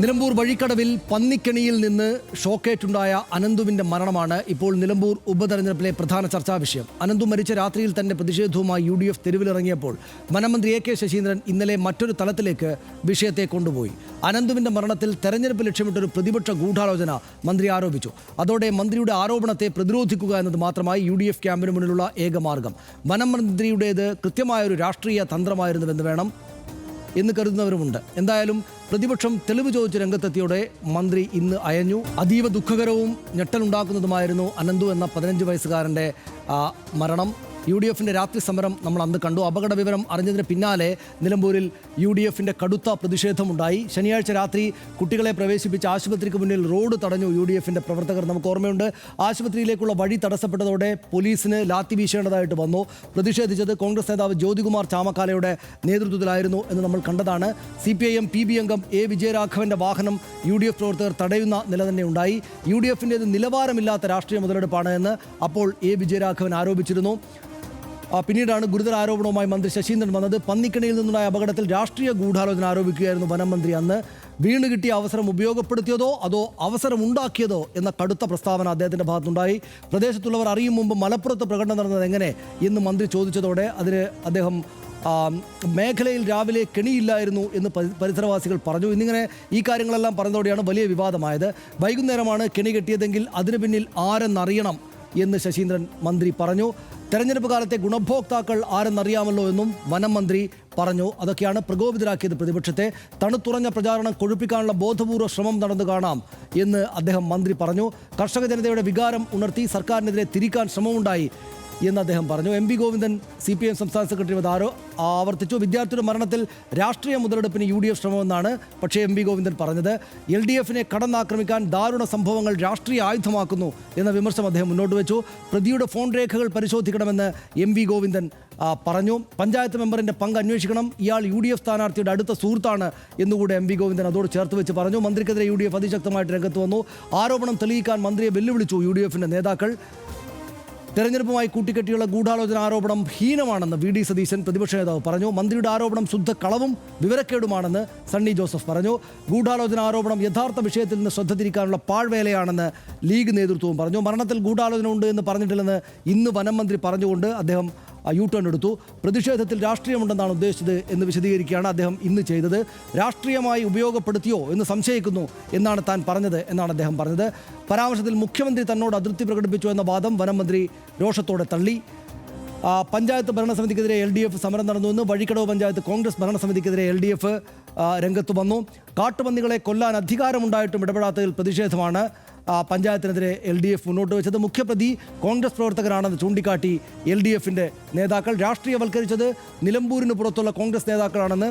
നിലമ്പൂർ വഴിക്കടവിൽ പന്നിക്കെണിയിൽ നിന്ന് ഷോക്കേറ്റുണ്ടായ അനന്തുവിന്റെ മരണമാണ് ഇപ്പോൾ നിലമ്പൂർ ഉപതെരഞ്ഞെടുപ്പിലെ പ്രധാന ചർച്ചാ വിഷയം. അനന്തു മരിച്ച രാത്രിയിൽ തന്നെ പ്രതിഷേധവുമായി UDF തെരുവിലിറങ്ങിയപ്പോൾ വനമന്ത്രി AK ശശീന്ദ്രൻ ഇന്നലെ മറ്റൊരു തലത്തിലേക്ക് വിഷയത്തെ കൊണ്ടുപോയി. അനന്തുവിന്റെ മരണത്തിൽ തെരഞ്ഞെടുപ്പ് ലക്ഷ്യമിട്ടൊരു പ്രതിപക്ഷ ഗൂഢാലോചന മന്ത്രി ആരോപിച്ചു. അതോടെ മന്ത്രിയുടെ ആരോപണത്തെ പ്രതിരോധിക്കുക എന്നത് മാത്രമായി UDF ക്യാമ്പിന് മുന്നിലുള്ള ഏക മാർഗം. വനമന്ത്രിയുടേത് കൃത്യമായൊരു രാഷ്ട്രീയ തന്ത്രമായിരുന്നുവെന്ന് വേണം എന്ന് കരുതുന്നവരുമുണ്ട്. എന്തായാലും പ്രതിപക്ഷം തെളിവ് ചോദിച്ച് രംഗത്തെത്തിയോടെ മന്ത്രി ഇന്ന് അയഞ്ഞു. അതീവ ദുഃഖകരവും ഞെട്ടലുണ്ടാക്കുന്നതുമായിരുന്നു അനന്തു എന്ന 15 വയസ്സുകാരൻ്റെ മരണം. UDFിൻ്റെ രാത്രി സമരം നമ്മൾ അന്ന് കണ്ടു. അപകട വിവരം അറിഞ്ഞതിന് പിന്നാലെ നിലമ്പൂരിൽ UDFിൻ്റെ കടുത്ത പ്രതിഷേധമുണ്ടായി. ശനിയാഴ്ച രാത്രി കുട്ടികളെ പ്രവേശിപ്പിച്ച് ആശുപത്രിക്ക് മുന്നിൽ റോഡ് തടഞ്ഞു UDFിൻ്റെ പ്രവർത്തകർ. നമുക്ക് ഓർമ്മയുണ്ട്, ആശുപത്രിയിലേക്കുള്ള വഴി തടസ്സപ്പെട്ടതോടെ പോലീസിന് ലാത്തി വീശേണ്ടതായിട്ട് വന്നു. പ്രതിഷേധിച്ചത് കോൺഗ്രസ് നേതാവ് ജ്യോതികുമാർ ചാമക്കാലയുടെ നേതൃത്വത്തിലായിരുന്നു എന്ന് നമ്മൾ കണ്ടതാണ്. CPIM PB അംഗം A വിജയരാഘവൻ്റെ വാഹനം UDF പ്രവർത്തകർ തടയുന്ന നില തന്നെ ഉണ്ടായി. UDFിൻ്റേത് നിലവാരമില്ലാത്ത രാഷ്ട്രീയ മുതലെടുപ്പാണ് എന്ന് അപ്പോൾ A വിജയരാഘവൻ ആരോപിച്ചിരുന്നു. പിന്നീടാണ് ഗുരുതര ആരോപണവുമായി മന്ത്രി ശശീന്ദ്രൻ വന്നത്. പന്നിക്കണിയിൽ നിന്നുണ്ടായ അപകടത്തിൽ രാഷ്ട്രീയ ഗൂഢാലോചന ആരോപിക്കുകയായിരുന്നു വനം മന്ത്രി അന്ന്. വീണ് കിട്ടിയ അവസരം ഉപയോഗപ്പെടുത്തിയതോ അതോ അവസരമുണ്ടാക്കിയതോ എന്ന കടുത്ത പ്രസ്താവന അദ്ദേഹത്തിൻ്റെ ഭാഗത്തുണ്ടായി. പ്രദേശത്തുള്ളവർ അറിയും മുമ്പ് മലപ്പുറത്ത് പ്രകടനം നടന്നത് എങ്ങനെ എന്ന് മന്ത്രി ചോദിച്ചതോടെ അതിന് അദ്ദേഹം മേഖലയിൽ രാവിലെ കെണിയില്ലായിരുന്നു എന്ന് പരിസരവാസികൾ പറഞ്ഞു. എന്നിങ്ങനെ ഈ കാര്യങ്ങളെല്ലാം പറഞ്ഞതോടെയാണ് വലിയ വിവാദമായത്. വൈകുന്നേരമാണ് കെണി കെട്ടിയതെങ്കിൽ അതിന് പിന്നിൽ ആരെന്നറിയണം എന്ന് ശശീന്ദ്രൻ മന്ത്രി പറഞ്ഞു. തെരഞ്ഞെടുപ്പ് കാലത്തെ ഗുണഭോക്താക്കൾ ആരെന്നറിയാമല്ലോ എന്നും വനം മന്ത്രി പറഞ്ഞു. അതൊക്കെയാണ് പ്രകോപിതരാക്കിയത് പ്രതിപക്ഷത്തെ. തണുത്തുറഞ്ഞ പ്രചാരണം കൊഴുപ്പിക്കാനുള്ള ബോധപൂർവ്വ ശ്രമം നടന്നു കാണാം എന്ന് അദ്ദേഹം മന്ത്രി പറഞ്ഞു. കർഷക ജനതയുടെ വികാരം ഉണർത്തി സർക്കാരിനെതിരെ തിരിക്കാൻ ശ്രമമുണ്ടായി എന്ന് അദ്ദേഹം പറഞ്ഞു. MP ഗോവിന്ദൻ CPIM സംസ്ഥാന സെക്രട്ടറി ആവർത്തിച്ചു. വിദ്യാർത്ഥിയുടെ മരണത്തിൽ രാഷ്ട്രീയ മുതലെടുപ്പിന് UDF ശ്രമമെന്നാണ് പക്ഷേ MP ഗോവിന്ദൻ പറഞ്ഞത്. LDFിനെ കടന്നാക്രമിക്കാൻ ദാരുണ സംഭവങ്ങൾ രാഷ്ട്രീയ ആയുധമാക്കുന്നു എന്ന വിമർശനം അദ്ദേഹം മുന്നോട്ട് വെച്ചു. പ്രതിയുടെ ഫോൺ രേഖകൾ പരിശോധിക്കണമെന്ന് MP ഗോവിന്ദൻ പറഞ്ഞു. പഞ്ചായത്ത് മെമ്പറിൻ്റെ പങ്ക് അന്വേഷിക്കണം, ഇയാൾ UDF സ്ഥാനാർത്ഥിയുടെ അടുത്ത സുഹൃത്താണ് എന്നുകൂടെ MP ഗോവിന്ദൻ അതോട് ചേർത്ത് വെച്ച് പറഞ്ഞു. മന്ത്രിക്കെതിരെ UDF അതിശക്തമായിട്ട് രംഗത്ത് വന്നു. ആരോപണം തെളിയിക്കാൻ മന്ത്രിയെ വെല്ലുവിളിച്ചു UDFിൻ്റെ നേതാക്കൾ. തെരഞ്ഞെടുപ്പുമായി കൂട്ടിക്കെട്ടിയുള്ള ഗൂഢാലോചന ആരോപണം ഹീനമാണെന്ന് VD സതീശൻ പ്രതിപക്ഷ നേതാവ് പറഞ്ഞു. മന്ത്രിയുടെ ആരോപണം ശുദ്ധ കളവും വിവരക്കേടുമാണെന്ന് സണ്ണി ജോസഫ് പറഞ്ഞു. ഗൂഢാലോചന ആരോപണം യഥാർത്ഥ വിഷയത്തിൽ നിന്ന് ശ്രദ്ധ തിരിക്കാനുള്ള പാഴ്വേലയാണെന്ന് ലീഗ് നേതൃത്വവും പറഞ്ഞു. മരണത്തിൽ ഗൂഢാലോചന ഉണ്ട് എന്ന് പറഞ്ഞിട്ടില്ലെന്ന് ഇന്ന് വനം മന്ത്രി പറഞ്ഞുകൊണ്ട് അദ്ദേഹം U-ടേൺ എടുത്തു. പ്രതിഷേധത്തിൽ രാഷ്ട്രീയമുണ്ടെന്നാണ് ഉദ്ദേശിച്ചത് എന്ന് വിശദീകരിക്കുകയാണ് അദ്ദേഹം ഇന്ന് ചെയ്തത്. രാഷ്ട്രീയമായി ഉപയോഗപ്പെടുത്തിയോ എന്ന് സംശയിക്കുന്നു എന്നാണ് താൻ പറഞ്ഞത് എന്നാണ് അദ്ദേഹം പറഞ്ഞത്. പരാമർശത്തിൽ മുഖ്യമന്ത്രി തന്നോട് അതൃപ്തി പ്രകടിപ്പിച്ചു എന്ന വാദം വനം മന്ത്രി രോഷത്തോടെ തള്ളി. പഞ്ചായത്ത് ഭരണസമിതിക്കെതിരെ LDF സമരം നടന്നുവെന്ന് വഴിക്കടവ് പഞ്ചായത്ത് കോൺഗ്രസ് ഭരണസമിതിക്കെതിരെ LDF രംഗത്ത് വന്നു. കാട്ടുപന്നികളെ കൊല്ലാൻ അധികാരമുണ്ടായിട്ടും ഇടപെടാത്തതിൽ പ്രതിഷേധമാണ് പഞ്ചായത്തിനെതിരെ LDF മുന്നോട്ട് വെച്ചത്. മുഖ്യപ്രതി കോൺഗ്രസ് പ്രവർത്തകരാണെന്ന് ചൂണ്ടിക്കാട്ടി LDFിൻ്റെ നേതാക്കൾ. രാഷ്ട്രീയവൽക്കരിച്ചത് നിലമ്പൂരിന് പുറത്തുള്ള കോൺഗ്രസ് നേതാക്കളാണെന്ന്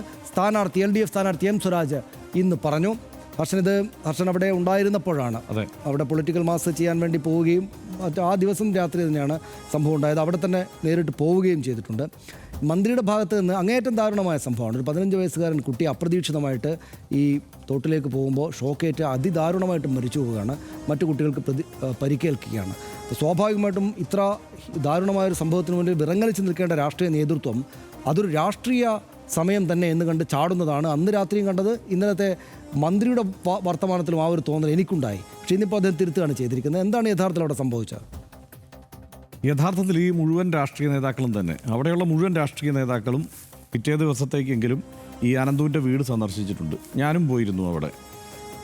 LDF സ്ഥാനാർത്ഥി M സ്വരാജ് ഇന്ന് പറഞ്ഞു. ഹർഷൻ അവിടെ ഉണ്ടായിരുന്നപ്പോഴാണ് അവിടെ പൊളിറ്റിക്കൽ മാസ് ചെയ്യാൻ വേണ്ടി പോവുകയും ആ ദിവസം രാത്രി തന്നെയാണ് സംഭവം ഉണ്ടായത്. അവിടെ തന്നെ നേരിട്ട് പോവുകയും ചെയ്തിട്ടുണ്ട്. മന്ത്രിയുടെ ഭാഗത്ത് നിന്ന് അങ്ങേയറ്റം ദാരുണമായ സംഭവമാണ്. ഒരു 15 വയസ്സുകാരൻ കുട്ടി അപ്രതീക്ഷിതമായിട്ട് ഈ തോട്ടിലേക്ക് പോകുമ്പോൾ ഷോക്കേറ്റ് അതിദാരുണമായിട്ട് മരിച്ചു പോവുകയാണ്. മറ്റു കുട്ടികൾക്ക് പരിക്കേൽക്കുകയാണ്. സ്വാഭാവികമായിട്ടും ഇത്ര ദാരുണമായൊരു സംഭവത്തിന് മുന്നിൽ വിറങ്ങലിച്ച് നിൽക്കേണ്ട രാഷ്ട്രീയ നേതൃത്വം അതൊരു രാഷ്ട്രീയ സമയം തന്നെ എന്ന് കണ്ട് ചാടുന്നതാണ് അന്ന് രാത്രിയും കണ്ടത്. ഇന്നലത്തെ മന്ത്രിയുടെ വർത്തമാനത്തിലും ആ ഒരു തോന്നൽ എനിക്കുണ്ടായി. പക്ഷേ ഇന്നിപ്പോൾ അദ്ദേഹം തിരുത്തുകയാണ് ചെയ്തിരിക്കുന്നത്. എന്താണ് യഥാർത്ഥത്തിൽ അവിടെ സംഭവിച്ചത്? യഥാർത്ഥത്തിൽ ഈ മുഴുവൻ രാഷ്ട്രീയ നേതാക്കളും തന്നെ അവിടെയുള്ള മുഴുവൻ രാഷ്ട്രീയ നേതാക്കളും പിറ്റേ ദിവസത്തേക്കെങ്കിലും ഈ അനന്തുവിൻ്റെ വീട് സന്ദർശിച്ചിട്ടുണ്ട്. ഞാനും പോയിരുന്നു അവിടെ.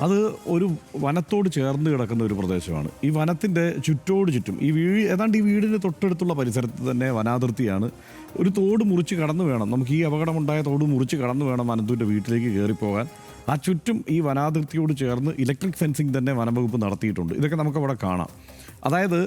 അത് ഒരു വനത്തോട് ചേർന്ന് കിടക്കുന്ന ഒരു പ്രദേശമാണ്. ഈ വനത്തിൻ്റെ ചുറ്റും ഈ ഏതാണ്ട് ഈ വീടിന് തൊട്ടടുത്തുള്ള പരിസരത്ത് തന്നെ വനാതിർത്തിയാണ്. ഒരു തോട് മുറിച്ച് കടന്നു വേണം, നമുക്ക് ഈ അപകടമുണ്ടായ തോട് മുറിച്ച് കടന്നു വേണം അനന്തുവിൻ്റെ വീട്ടിലേക്ക് കയറിപ്പോകാൻ. ആ ചുറ്റും ഈ വനാതിർത്തിയോട് ചേർന്ന് ഇലക്ട്രിക് ഫെൻസിങ് തന്നെ വനംവകുപ്പ് നടത്തിയിട്ടുണ്ട്. ഇതൊക്കെ നമുക്കവിടെ കാണാം. അതായത്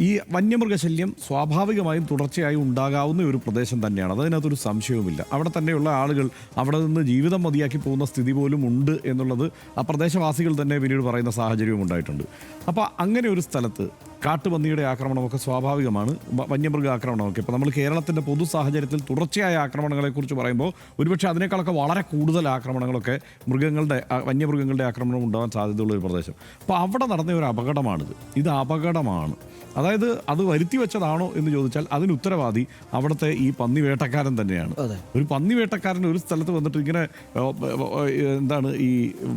ഈ വന്യമൃഗശല്യം സ്വാഭാവികമായും തുടർച്ചയായി ഉണ്ടാകാവുന്ന ഒരു പ്രദേശം തന്നെയാണ്. അതിനകത്തൊരു സംശയവുമില്ല. അവിടെ തന്നെയുള്ള ആളുകൾ അവിടെ നിന്ന് ജീവിതം മതിയാക്കി പോകുന്ന സ്ഥിതി പോലും ഉണ്ട് എന്നുള്ളത് ആ പ്രദേശവാസികൾ തന്നെ പിന്നീട് പറയുന്ന സാഹചര്യവും ഉണ്ടായിട്ടുണ്ട്. അപ്പോൾ അങ്ങനെ ഒരു സ്ഥലത്ത് കാട്ടുപന്നിയുടെ ആക്രമണമൊക്കെ സ്വാഭാവികമാണ്, വന്യമൃഗ ആക്രമണമൊക്കെ. ഇപ്പോൾ നമ്മൾ കേരളത്തിൻ്റെ പൊതു സാഹചര്യത്തിൽ തുടർച്ചയായ ആക്രമണങ്ങളെക്കുറിച്ച് പറയുമ്പോൾ ഒരുപക്ഷെ അതിനേക്കാളൊക്കെ വളരെ കൂടുതൽ ആക്രമണങ്ങളൊക്കെ വന്യമൃഗങ്ങളുടെ ആക്രമണം ഉണ്ടാകാൻ സാധ്യതയുള്ള ഒരു പ്രദേശം. അപ്പോൾ അവിടെ നടന്ന ഒരു അപകടമാണിത്. ഇത് അപകടമാണ്. അതായത് അത് വരുത്തി വെച്ചതാണോ എന്ന് ചോദിച്ചാൽ അതിന് ഉത്തരവാദി അവിടുത്തെ ഈ പന്നി വേട്ടക്കാരൻ തന്നെയാണ്. ഒരു പന്നി വേട്ടക്കാരൻ ഒരു സ്ഥലത്ത് വന്നിട്ട് ഇങ്ങനെ എന്താണ് ഈ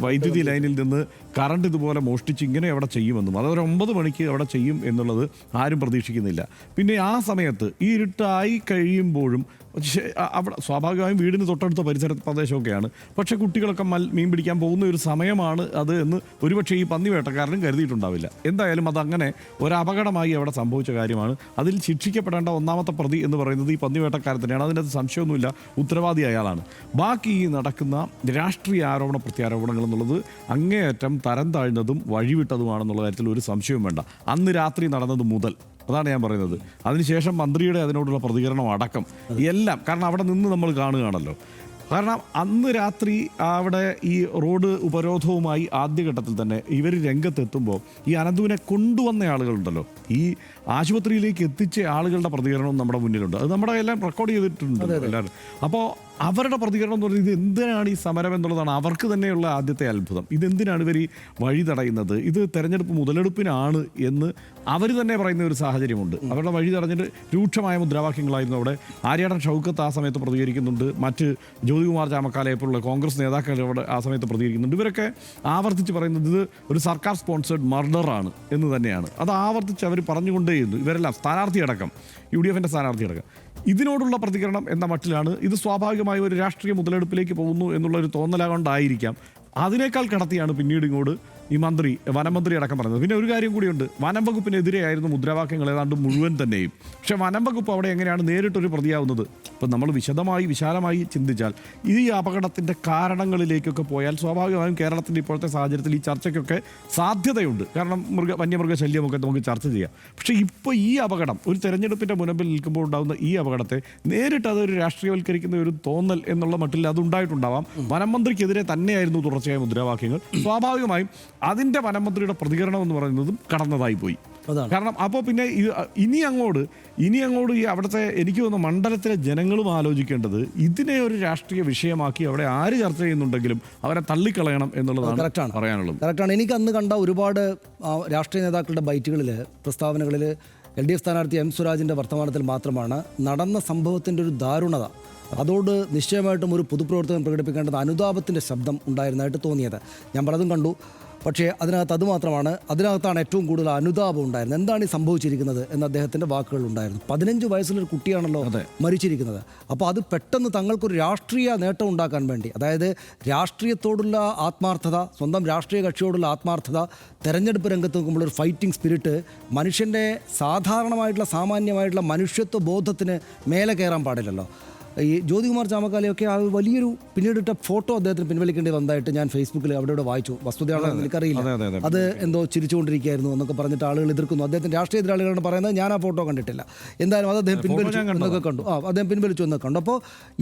വൈദ്യുതി ലൈനിൽ നിന്ന് കറണ്ട് ഇതുപോലെ മോഷ്ടിച്ച് ഇങ്ങനെ അവിടെ ചെയ്യുമെന്നും അതൊരു 9 മണിക്ക് അവിടെ ചെയ്യും എന്നുള്ളത് ആരും പ്രതീക്ഷിക്കുന്നില്ല. പിന്നെ ആ സമയത്ത് ഈ ഇരുട്ടായി കഴിയുമ്പോഴും അവിടെ സ്വാഭാവികമായും വീടിന് തൊട്ടടുത്ത പരിസര പ്രദേശമൊക്കെയാണ്. പക്ഷേ കുട്ടികളൊക്കെ മീൻ പിടിക്കാൻ പോകുന്ന ഒരു സമയമാണ് അത് എന്ന് ഒരുപക്ഷെ ഈ പന്നി വേട്ടക്കാരനും കരുതിയിട്ടുണ്ടാവില്ല. എന്തായാലും അതങ്ങനെ ഒരു അപകടമായി അവിടെ സംഭവിച്ച കാര്യമാണ്. അതിൽ ശിക്ഷിക്കപ്പെടേണ്ട ഒന്നാമത്തെ പ്രതി എന്ന് പറയുന്നത് ഈ പന്നി വേട്ടക്കാരൻ തന്നെയാണ്. അതിനകത്ത് സംശയമൊന്നുമില്ല, ഉത്തരവാദി അയാളാണ്. ബാക്കി ഈ നടക്കുന്ന രാഷ്ട്രീയ ആരോപണ പ്രത്യാരോപണങ്ങൾ എന്നുള്ളത് അങ്ങേയറ്റം തരം താഴ്ന്നതും വഴിവിട്ടതുമാണെന്നുള്ള കാര്യത്തിൽ ഒരു സംശയവും വേണ്ട. അന്ന് രാത്രി നടന്നത് മുതൽ അതാണ് ഞാൻ പറയുന്നത്. അതിനുശേഷം മന്ത്രിയുടെ അതിനോടുള്ള പ്രതികരണം അടക്കം എല്ലാം, കാരണം അവിടെ നിന്ന് നമ്മൾ കാണുകയാണല്ലോ. കാരണം അന്ന് രാത്രി അവിടെ ഈ റോഡ് ഉപരോധവുമായി ആദ്യഘട്ടത്തിൽ തന്നെ ഇവർ രംഗത്തെത്തുമ്പോൾ ഈ അനന്തുവിനെ കൊണ്ടുവന്ന ആളുകളുണ്ടല്ലോ, ഈ ആശുപത്രിയിലേക്ക് എത്തിച്ച ആളുകളുടെ പ്രതികരണവും നമ്മുടെ മുന്നിലുണ്ട്. അത് നമ്മുടെ എല്ലാം റെക്കോർഡ് ചെയ്തിട്ടുണ്ട് എല്ലാവരും. അപ്പോൾ അവരുടെ പ്രതികരണം എന്ന് പറയുന്നത് ഇത് എന്തിനാണ് ഈ സമരം എന്നുള്ളതാണ് അവർക്ക് തന്നെയുള്ള ആദ്യത്തെ അത്ഭുതം. ഇതെന്തിനാണ് ഇവർ ഈ വഴി തടയുന്നത്, ഇത് തെരഞ്ഞെടുപ്പ് മുതലെടുപ്പിനാണ് എന്ന് അവർ തന്നെ പറയുന്ന ഒരു സാഹചര്യമുണ്ട്. അവരുടെ വഴി തടഞ്ഞിട്ട് രൂക്ഷമായ മുദ്രാവാക്യങ്ങളായിരുന്നു അവിടെ. ആര്യാടൻ ഷൗക്കത്ത് ആ സമയത്ത് പ്രതികരിക്കുന്നുണ്ട്, മറ്റ് ജ്യോതികുമാർ ചാമക്കാലയെ പോലുള്ള കോൺഗ്രസ് നേതാക്കൾ അവിടെ ആ സമയത്ത് പ്രതികരിക്കുന്നുണ്ട്. ഇവരൊക്കെ ആവർത്തിച്ച് പറയുന്നത് ഇത് ഒരു സർക്കാർ സ്പോൺസേഡ് മർഡറാണ് എന്ന് തന്നെയാണ്. അത് ആവർത്തിച്ച് അവർ പറഞ്ഞുകൊണ്ടേയിരുന്നു. ഇവരെല്ലാം സ്ഥാനാർത്ഥിയടക്കം, UDFൻ്റെ സ്ഥാനാർത്ഥിയടക്കം ഇതിനോടുള്ള പ്രതികരണം എന്ന മട്ടിലാണ്. ഇത് സ്വാഭാവികമായ ഒരു രാഷ്ട്രീയ മുതലെടുപ്പിലേക്ക് പോകുന്നു എന്നുള്ളൊരു തോന്നലാകൊണ്ടായിരിക്കാം. അതിനേക്കാൾ കടത്തിയാണ് പിന്നീട് ഇങ്ങോട്ട് ഈ വനമന്ത്രി അടക്കം പറയുന്നത്. പിന്നെ ഒരു കാര്യം കൂടിയുണ്ട്, വനം വകുപ്പിനെതിരെയായിരുന്നു മുദ്രാവാക്യങ്ങൾ ഏതാണ്ട് മുഴുവൻ തന്നെയും. പക്ഷേ വനം വകുപ്പ് അവിടെ എങ്ങനെയാണ് നേരിട്ടൊരു പ്രതിയാവുന്നത്? ഇപ്പം നമ്മൾ വിശാലമായി ചിന്തിച്ചാൽ ഈ അപകടത്തിൻ്റെ കാരണങ്ങളിലേക്കൊക്കെ പോയാൽ സ്വാഭാവികമായും കേരളത്തിൻ്റെ ഇപ്പോഴത്തെ സാഹചര്യത്തിൽ ഈ ചർച്ചയ്ക്കൊക്കെ സാധ്യതയുണ്ട്. കാരണം വന്യമൃഗ ശല്യമൊക്കെ നമുക്ക് ചർച്ച ചെയ്യാം. പക്ഷേ ഇപ്പോൾ ഈ അപകടം ഒരു തെരഞ്ഞെടുപ്പിൻ്റെ മുൻപിൽ നിൽക്കുമ്പോൾ ഉണ്ടാകുന്ന ഈ അപകടത്തെ നേരിട്ട് അതൊരു രാഷ്ട്രീയവൽക്കരിക്കുന്ന ഒരു തോന്നൽ എന്നുള്ള മട്ടിൽ അതുണ്ടായിട്ടുണ്ടാവാം. വനം മന്ത്രിക്കെതിരെ തന്നെയായിരുന്നു തുടർച്ചയായ മുദ്രാവാക്യങ്ങൾ. സ്വാഭാവികമായും അതിൻ്റെ വനമന്ത്രിയുടെ പ്രതികരണം എന്ന് പറയുന്നതും കടന്നതായി പോയി. കാരണം അപ്പോൾ പിന്നെ ഇനി അങ്ങോട്ട് ഈ അവിടുത്തെ എനിക്ക് തോന്നുന്നു മണ്ഡലത്തിലെ ജനങ്ങളും ആലോചിക്കേണ്ടത് ഇതിനെ ഒരു രാഷ്ട്രീയ വിഷയമാക്കി അവിടെ ആര് ചർച്ച ചെയ്യുന്നുണ്ടെങ്കിലും അവരെ തള്ളിക്കളയണം എന്നുള്ളതാണ് പറയാനുള്ളത്. കറക്റ്റാണ്. എനിക്ക് അന്ന് കണ്ട ഒരുപാട് രാഷ്ട്രീയ നേതാക്കളുടെ ബൈറ്റുകളിൽ, പ്രസ്താവനകളിൽ LDF സ്ഥാനാർത്ഥി M സ്വരാജിൻ്റെ വർത്തമാനത്തിൽ മാത്രമാണ് നടന്ന സംഭവത്തിൻ്റെ ഒരു ദാരുണത, അതോട് നിശ്ചയമായിട്ടും ഒരു പൊതുപ്രവർത്തകൻ പ്രകടിപ്പിക്കേണ്ടത് അനുതാപത്തിൻ്റെ ശബ്ദം ഉണ്ടായിരുന്നതായിട്ട് തോന്നിയത്. ഞാൻ പലതും കണ്ടു, പക്ഷേ അതിനകത്താണ് ഏറ്റവും കൂടുതൽ അനുതാപം ഉണ്ടായിരുന്നത്. എന്താണ് ഈ സംഭവിച്ചിരിക്കുന്നത് എന്ന് അദ്ദേഹത്തിൻ്റെ വാക്കുകളുണ്ടായിരുന്നു. 15 വയസ്സുള്ളൊരു കുട്ടിയാണല്ലോ മരിച്ചിരിക്കുന്നത്. അപ്പോൾ അത് പെട്ടെന്ന് തങ്ങൾക്കൊരു രാഷ്ട്രീയ നേട്ടം ഉണ്ടാക്കാൻ വേണ്ടി, അതായത് രാഷ്ട്രീയത്തോടുള്ള ആത്മാർത്ഥത, സ്വന്തം രാഷ്ട്രീയ കക്ഷിയോടുള്ള ആത്മാർത്ഥത, തെരഞ്ഞെടുപ്പ് രംഗത്ത് നോക്കുമ്പോൾ ഒരു ഫൈറ്റിംഗ് സ്പിരിറ്റ്, മനുഷ്യൻ്റെ സാമാന്യമായിട്ടുള്ള മനുഷ്യത്വ ബോധത്തിന് മേലെ കയറാൻ പാടില്ലല്ലോ. ഈ ജ്യോതികുമാർ ചാമക്കാലയൊക്കെ ആ വലിയൊരു പിന്നീടിട്ട ഫോട്ടോ അദ്ദേഹത്തിന് പിൻവലിക്കേണ്ടി വന്നതായിട്ട് ഞാൻ ഫേസ്ബുക്കിൽ അവിടെ വായിച്ചു. വസ്തുതയാണെന്ന് എനിക്കറിയില്ല. അത് എന്തോ ചിരിച്ചുകൊണ്ടിരിക്കുകയായിരുന്നു എന്നൊക്കെ പറഞ്ഞിട്ട് ആളുകൾ എതിർക്കുന്നു. അദ്ദേഹത്തിൻ്റെ രാഷ്ട്രീയ എതിരാളികളാണ് പറയുന്നത്. ഞാൻ ആ ഫോട്ടോ കണ്ടിട്ടില്ല. എന്തായാലും അത് അദ്ദേഹം പിൻവലിച്ചു എന്നൊക്കെ കണ്ടു. അദ്ദേഹം പിൻവലിച്ചു എന്നൊക്കെ കണ്ടു. അപ്പോൾ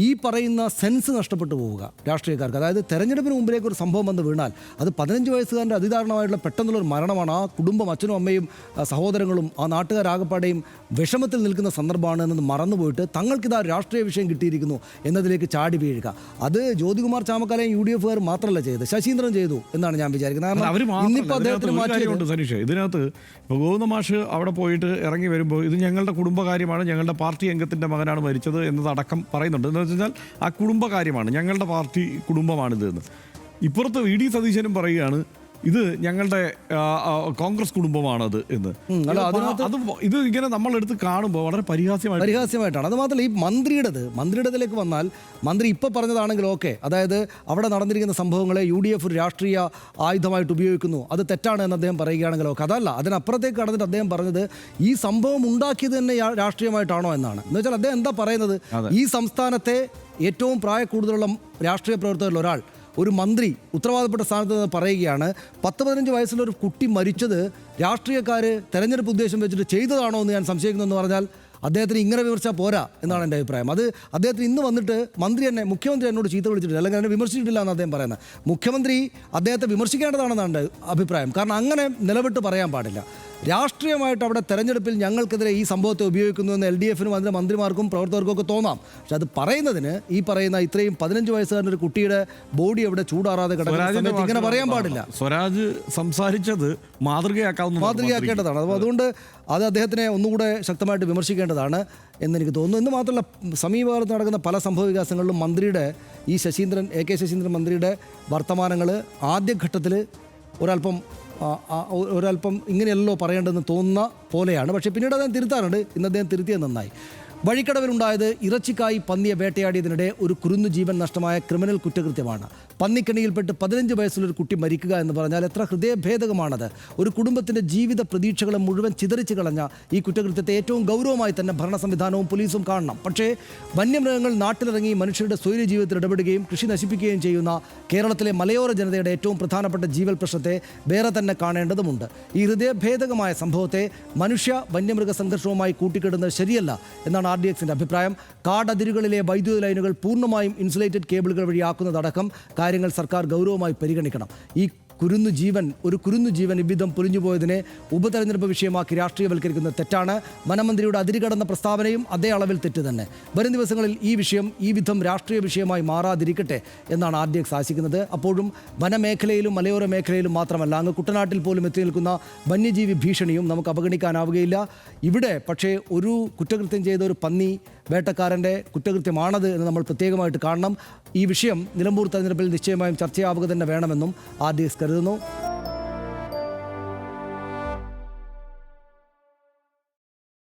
ഈ പറയുന്ന സെൻസ് നഷ്ടപ്പെട്ടു പോവുക രാഷ്ട്രീയക്കാർക്ക്. അതായത് തെരഞ്ഞെടുപ്പിന് മുമ്പിലേക്ക് ഒരു സംഭവം വന്ന് വീണാൽ അത് 15 വയസ്സുകാരൻ്റെ അതിദാരുണമായിട്ടുള്ള പെട്ടെന്നുള്ളൊരു മരണമാണ്. ആ കുടുംബം, അച്ഛനും അമ്മയും സഹോദരങ്ങളും ആ നാട്ടുകാരാകപ്പാടെയും വിഷമത്തിൽ നിൽക്കുന്ന സന്ദർഭമാണ് എന്നത് മറന്നുപോയിട്ട് തങ്ങൾക്കിതാ രാഷ്ട്രീയ വിഷയം കിട്ടിയിരിക്കുന്നു എന്നതിലേക്ക് ചാടി വീഴുക. അത് ജ്യോതികുമാർ ചാമക്കാലയും UDFകാർ മാത്രമല്ല ചെയ്തത്, ശശീന്ദ്രൻ ചെയ്തു എന്നാണ് ഞാൻ വിചാരിക്കുന്നത്. ഇതിനകത്ത് ഗോവിന്ദ മാഷ് അവിടെ പോയിട്ട് ഇറങ്ങി വരുമ്പോൾ ഇത് ഞങ്ങളുടെ കുടുംബകാര്യമാണ്, ഞങ്ങളുടെ പാർട്ടി അംഗത്തിൻ്റെ മകനാണ് മരിച്ചത് എന്നതടക്കം പറയുന്നുണ്ട്. എന്ന് വെച്ചാൽ ആ കുടുംബകാര്യമാണ്, ഞങ്ങളുടെ പാർട്ടി കുടുംബമാണിത് എന്ന്. ഇപ്പുറത്ത് VD സതീശനും പറയുകയാണ് ഇത് ഞങ്ങളുടെ കോൺഗ്രസ് കുടുംബമാണത് എന്ന്. അത് ഇത് ഇങ്ങനെ നമ്മളെടുത്ത് കാണുമ്പോൾ വളരെ പരിഹാസ്യമായിട്ടാണ്. അത് മാത്രമല്ല ഈ മന്ത്രിയുടേതിലേക്ക് വന്നാൽ, മന്ത്രി ഇപ്പോൾ പറഞ്ഞതാണെങ്കിൽ ഓക്കെ, അതായത് അവിടെ നടന്നിരിക്കുന്ന സംഭവങ്ങളെ UDF ഒരു രാഷ്ട്രീയ ആയുധമായിട്ട് ഉപയോഗിക്കുന്നു, അത് തെറ്റാണ് എന്ന് അദ്ദേഹം പറയുകയാണെങ്കിൽ ഓക്കെ. അതല്ല, അതിനപ്പുറത്തേക്ക് കടന്നിട്ട് അദ്ദേഹം പറഞ്ഞത് ഈ സംഭവം ഉണ്ടാക്കിയത് തന്നെ രാഷ്ട്രീയമായിട്ടാണോ എന്നാണ്. എന്ന് വെച്ചാൽ അദ്ദേഹം എന്താ പറയുന്നത്, ഈ സംസ്ഥാനത്തെ ഏറ്റവും പ്രായക്കൂടുതലുള്ള രാഷ്ട്രീയ പ്രവർത്തകരിൽ ഒരാൾ, ഒരു മന്ത്രി, ഉത്തരവാദപ്പെട്ട സ്ഥാനത്ത് നിന്ന് പറയുകയാണ് 10-15 വയസ്സുള്ളൊരു കുട്ടി മരിച്ചത് രാഷ്ട്രീയക്കാർ തെരഞ്ഞെടുപ്പ് ഉദ്ദേശം വെച്ചിട്ട് ചെയ്തതാണോ എന്ന് ഞാൻ സംശയിക്കുന്നു എന്ന് പറഞ്ഞാൽ അദ്ദേഹത്തിന് ഇങ്ങനെ വിമർശിച്ചാൽ പോരാ എന്നാണ് എൻ്റെ അഭിപ്രായം. അത് അദ്ദേഹത്തിന് ഇന്ന് വന്നിട്ട് മുഖ്യമന്ത്രി എന്നോട് ചീത്ത വിളിച്ചിട്ടില്ല, അല്ലെങ്കിൽ എന്നെ വിമർശിച്ചിട്ടില്ല എന്ന് അദ്ദേഹം പറയുന്നത്. മുഖ്യമന്ത്രി അദ്ദേഹത്തെ വിമർശിക്കേണ്ടതാണെന്നാണ് എൻ്റെ അഭിപ്രായം. കാരണം അങ്ങനെ നിലവിട്ട് പറയാൻ പാടില്ല. രാഷ്ട്രീയമായിട്ട് അവിടെ തെരഞ്ഞെടുപ്പിൽ ഞങ്ങൾക്കെതിരെ ഈ സംഭവത്തെ ഉപയോഗിക്കുന്നുവെന്ന് LDFനും അതിൻ്റെ മന്ത്രിമാർക്കും പ്രവർത്തകർക്കും ഒക്കെ തോന്നാം. പക്ഷെ അത് പറയുന്നതിന് ഈ പറയുന്ന ഇത്രയും 15 വയസ്സുകാരൻ്റെ ഒരു കുട്ടിയുടെ ബോഡി അവിടെ ചൂടാറാതെ കിടക്കുന്ന സമയത്ത് ഇങ്ങനെ പറയാൻ പാടില്ല. സ്വരാജ് സംസാരിച്ചത് മാതൃകയാക്കേണ്ടതാണ്. അപ്പോൾ അതുകൊണ്ട് അത് അദ്ദേഹത്തിനെ ഒന്നുകൂടെ ശക്തമായിട്ട് വിമർശിക്കേണ്ടതാണ് എന്നെനിക്ക് തോന്നുന്നു. എന്ന് മാത്രമല്ല, സമീപകാലത്ത് നടക്കുന്ന പല സംഭവ വികാസങ്ങളിലും മന്ത്രിയുടെ ഈ AK ശശീന്ദ്രൻ മന്ത്രിയുടെ വർത്തമാനങ്ങൾ ആദ്യഘട്ടത്തിൽ ഒരല്പം ഇങ്ങനെയല്ലോ പറയേണ്ടതെന്ന് തോന്നുന്ന പോലെയാണ്. പക്ഷേ പിന്നീട് അദ്ദേഹം തിരുത്താറുണ്ട്. ഇന്ന് അദ്ദേഹം തിരുത്തിയത് നന്നായി. വഴിക്കടവിലുണ്ടായത് ഇറച്ചിക്കായി പന്നിയെ വേട്ടയാടിയതിനിടെ ഒരു കുരുന്നു ജീവൻ നഷ്ടമായ ക്രിമിനൽ കുറ്റകൃത്യമാണ്. പന്നിക്കണിയിൽപ്പെട്ട് 15 വയസ്സുള്ളൊരു കുട്ടി മരിക്കുക എന്ന് പറഞ്ഞാൽ എത്ര ഹൃദയഭേദകമാണത്. ഒരു കുടുംബത്തിൻ്റെ ജീവിത പ്രതീക്ഷകളെ മുഴുവൻ ചിതറിച്ച് കളഞ്ഞ ഈ കുറ്റകൃത്യത്തെ ഏറ്റവും ഗൗരവമായി തന്നെ ഭരണ സംവിധാനവും പോലീസും കാണണം. പക്ഷേ വന്യമൃഗങ്ങൾ നാട്ടിലിറങ്ങി മനുഷ്യരുടെ സ്വൈര്യ ജീവിതത്തിൽ ഇടപെടുകയും കൃഷി നശിപ്പിക്കുകയും ചെയ്യുന്ന കേരളത്തിലെ മലയോര ജനതയുടെ ഏറ്റവും പ്രധാനപ്പെട്ട ജീവൽ പ്രശ്നത്തെ വേറെ തന്നെ കാണേണ്ടതുണ്ട്. ഈ ഹൃദയഭേദകമായ സംഭവത്തെ മനുഷ്യ വന്യമൃഗ സംഘർഷവുമായി കൂട്ടിക്കെട്ടുന്നത് ശരിയല്ല എന്നാണ് RDXന്റെ അഭിപ്രായം. കാടതിരുകളിലെ വൈദ്യുത ലൈനുകൾ പൂർണ്ണമായും ഇൻസുലേറ്റഡ് കേബിളുകൾ വഴിയാക്കുന്നതടക്കം കാര്യങ്ങൾ സർക്കാർ ഗൗരവമായി പരിഗണിക്കണം. ഒരു കുരുന്നു ജീവൻ ഇவ்விധം പൊലിഞ്ഞുപോയതിനെ ഉപതെരഞ്ഞെടുപ്പ് വിഷയമാക്കി രാഷ്ട്രീയവൽക്കരിക്കുന്നത് തെറ്റാണ്. വനമന്ത്രിയുടെ അതിരുകടന്ന പ്രസ്താവനയും അതേ അളവിൽ തെറ്റ് തന്നെ. വരും ദിവസങ്ങളിൽ ഈ വിഷയം ഈ വിധം രാഷ്ട്രീയ വിഷയമായി മാറാതിരിക്കട്ടെ എന്നാണ് RDX ആശിക്കുന്നത്. അപ്പോഴും വനമേഖലയിലും മലയോര മേഖലയിലും മാത്രമല്ല, അങ്ങ് കുട്ടനാട്ടിൽ പോലും എത്തി നിൽക്കുന്ന വന്യജീവി ഭീഷണിയും നമുക്ക് അവഗണിക്കാനാവുകയില്ല. ഇവിടെ പക്ഷേ ഒരു കുറ്റകൃത്യം ചെയ്ത ഒരു പന്നി വേട്ടക്കാരൻ്റെ കുറ്റകൃത്യമാണത് എന്ന് നമ്മൾ പ്രത്യേകമായിട്ട് കാണണം. ഈ വിഷയം നിലമ്പൂർ തെരഞ്ഞെടുപ്പിൽ നിശ്ചയമായും ചർച്ചയാവുക തന്നെ വേണമെന്നും RDX കരുതുന്നു.